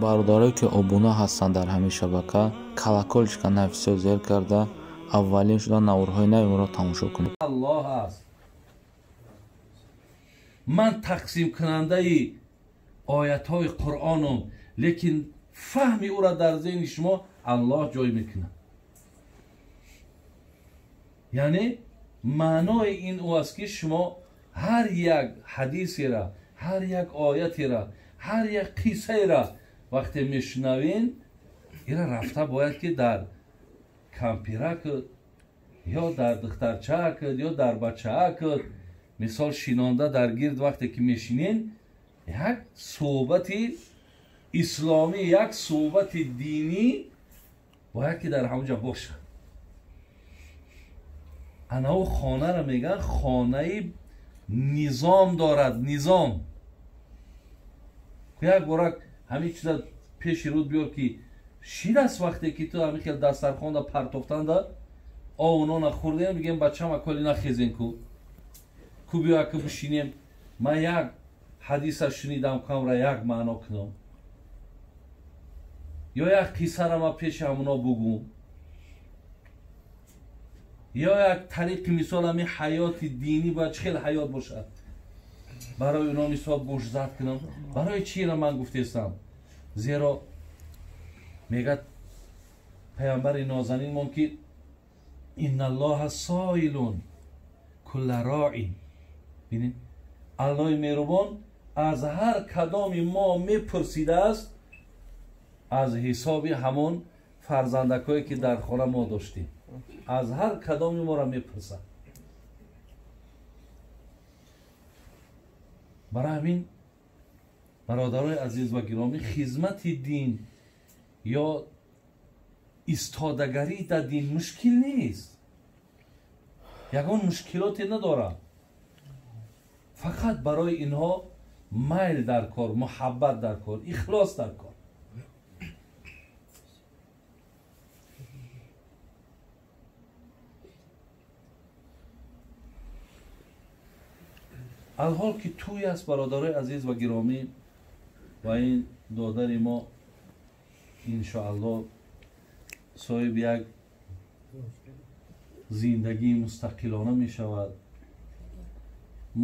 бародаре ки обуна ҳастанд дар ҳамин шабака, колокольчика нафисиро зер карда аввалин шуда наврҳои навиро тамошо кунед. аллоҳ аст. ман тақсим кунандаи оятҳои қуръоном, лекин фаҳми ӯро дар зеҳни шумо аллоҳ ҷой мекунад. яъне маънои ин ӯ аст ки шумо ҳар як ҳадисеро, ҳар як оятеро, ҳар як қиссаеро вақте мешунавен, ира рафта бояд ки дар кампиракд ё дар духтарчаакд ё дар бачаакд мисол шинонда дар гирд вақте ки мешинен, як суҳбати исломӣ, як суҳбати динӣ бояд ки дар ҳамонҷа бошад. анау хонаро мегӯянд хонаи низом дорад. низом як бора ҳамин чиза пеши руд биёр ки шир аст вақте ки ту ҳамин хел дастархонда партофтанда ову нона хӯрдем, бигем бачама коли нахезен ку биё ки бишинем, ман як ҳадиса шунидам камра як маъно кунам, ё як қиссара ман пеши ҳамуно бугум, ё як тариқи мисол ҳамин ҳаёти динӣ бояд чӣ хел ҳаёт бошад, барои оно мисол гӯшзад кунам. барои чиро ман гуфтестам? зеро мегӯяд пайғамбари нозанинмон ки инналлоҳа соилун кулла роин. бинед, аллоҳи меҳрубон аз ҳар кадоми мо мепурсидааст аз ҳисоби ҳамон фарзандакое ки дар хона мо доштем. аз ҳар кадоми моро мепурсад. барои ҳамин бародарои азиз ва гиромӣ, хизмати дин ё истодагарӣ дар дин мушкил нест. ягон мушкилоте надорад. фақат барои инҳо майл дар кор, муҳаббат дар кор, ихлос дар кор. алҳол ки тӯй аст, бародарои азиз ва гиромӣ, ва ин додари мо иншоаллоҳ соҳиби як зиндагии мустақилона мешавад.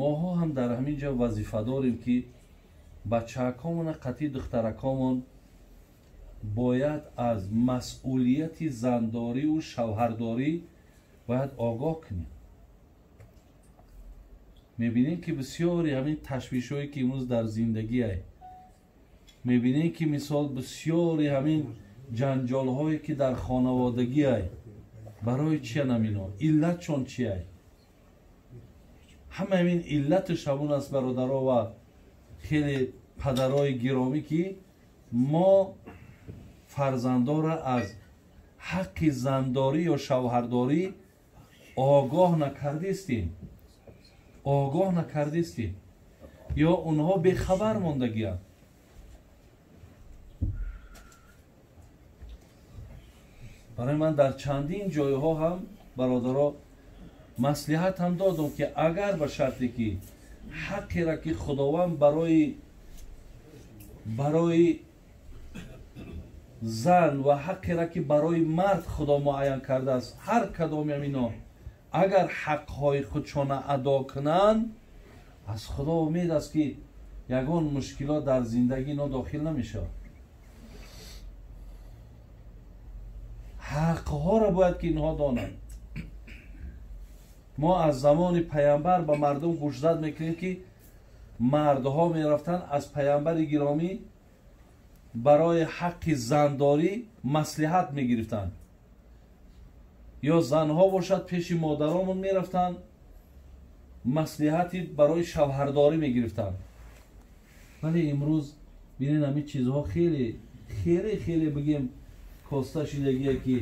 моҳо ҳам дар ҳамин ҷо вазифа дорем ки бачаакомона, қатъи духтаракомон бояд аз масъулияти зандорию шавҳардорӣ бояд огоҳ кунем. мебинем ки бисёри ҳамин ташвишҳое ки имрӯз дар зиндагиае, мебинем ки мисол бисёри ҳамин ҷанҷолҳое ки дар хонаводагиае. барои чия намино? иллатшон чия? ҳама ҳамин иллаташ ҳамун аст, бародаро ва хеле падарои гиромӣ, ки мо фарзандора аз ҳаққи зандорӣ ё шавҳардорӣ огоҳ накардистем, ё онҳо бехабар мондагианд. барои ман дар чандин ҷойҳо ҳам бародаро маслиҳат ҳам додам ки агар ба шарте ки ҳаққеро ки худованд барои зан ва ҳаққеро ки барои мард худо муайян кардааст, ҳар кадоми ҳамино агар ҳаққҳои худшона адо кунанд, аз худо умед аст ки ягон мушкилот дар зиндагии ино дохил намешавад. ҳаққҳоро бояд ки инҳо донанд. мо аз замони паямбар ба мардум гӯшзад мекунем ки мардҳо мерафтанд аз паямбари гиромӣ барои ҳаққи зандорӣ маслиҳат мегирифтанд. ё занҳо бошад пеши модаромон мерафтанд, маслиҳати барои шавҳардорӣ мегирифтанд. вале имрӯз бинед ҳамин чизҳо хеле бигем коста шидагие ки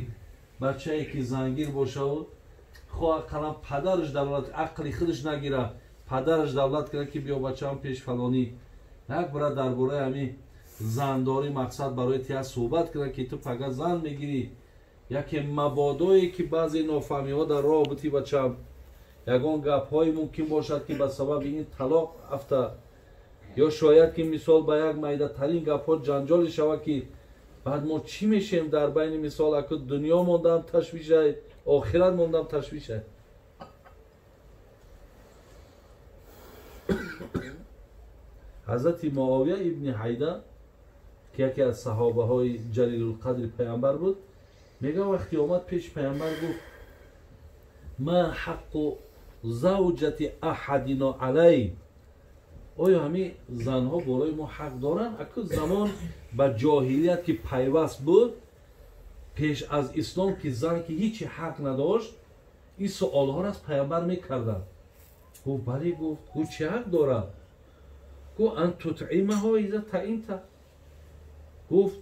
бачае ки зангир бошаву хоҳ ақаллан падараш давлат, ақли худаш нагира, падараш давлат кунад ки биё бачаам пеш фалонӣ як бора дар бораи ҳамин зандорӣ мақсад барои тия суҳбат кунад ки ту фақат зан мегирӣ. яке мабодое ки баъзе нофаҳмиҳо дар роҳбати бачаам ягон гапҳое мумкин бошад ки ба сабаби ин талоқ афта. یا شاید که مثال با یک میده ترین گپ‌ها جنجال شود که بعد ما چی میشیم در بین مثال اگه دنیا موندم تشویشه، آخرت موندم تشویشه. حضرت معاویه ابن حیده که یکی از صحابه های جلیل القدر پیامبر بود، میگه وقتی آمد پیش پیامبر گفت ما حق زوجت احدنا علی، آیا همه زنها بالای ما حق دارن؟ اگه زمان به جاهلیت که پیوست بود پیش از اسلام که زن که هیچ حق نداشت این سوال ها را از پیامبر میکردن. گفت بله. گفت چه حق داره؟ گفت ان تطعمها اذا طعمت. گفت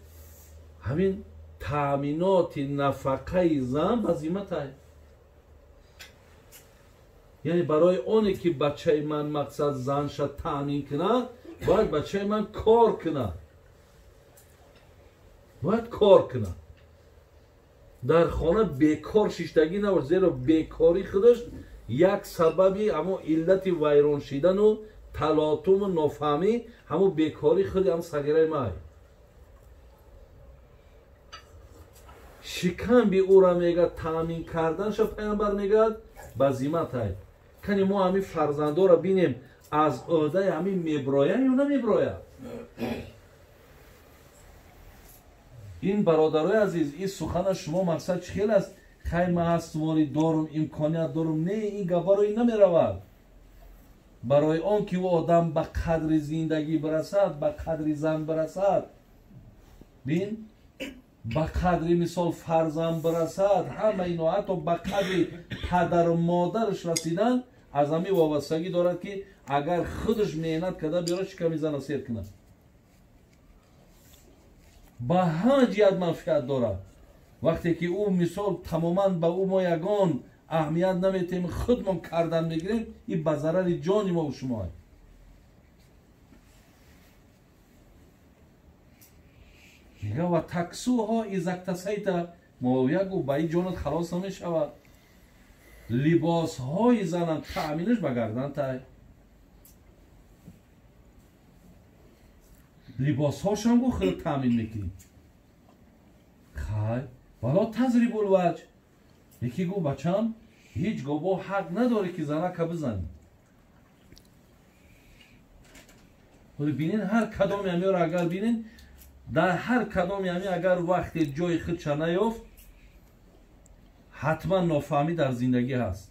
همین تامینات نفقه زن به ذمتت، یعنی برای اونی که بچه من مقصد زن شد تامین کنه باید بچه من کار کنه، باید کار کنه، در خانه بیکار شیشتگی نباشه، زیرا بیکاری خودش یک سببی اما علت ویران شدن و تلاطم و نافهمی همون بیکاری خودی هم صغیره مای شکم بی او را میگه تامین کردن شد پیامبر میگه به ذمت های. کنی ما همین فرزنده را بینیم از عهده همین میبراین یا نمیبراین؟ این برادرای عزیز این سخن شما مقصد چی خیلی است؟ خیلی من هستواری دارم امکانیت دارم، نه این گفت روی نمیرود. برای آن که او آدم به قدر زندگی برسد، به قدر زن برسد، بین به قدر مثال فرزند برسد، همه اینا حتی به قدر پدر و مادرش رسیدن از همین وابستگی دارد که اگر خودش محنت کرده بیاره شکمی زن اسیر کنه. به همه جهت منفعت دارد. وقتی که او مثال تماما به او ما یگان اهمیت نمیتیم خودمون کردن میگیریم، این به ضرر جان ما و شما. میگه و تکسوها اذا اکتسیت، معاویه گفت به این جانت خلاص نمیشود. لباس های زنم تأمینش به گردن تای، لباس هاش هم گفت خیلی تأمین میکنی. خیلی ولا تضریب الوجه، یکی گفت بچم هیچ گواه حق نداری که زنه که بزنی. خود بینین هر کدام همی را اگر بینین در هر کدام همی اگر وقتی جای خود چه نیافت حتما نافهمی در زندگی هست.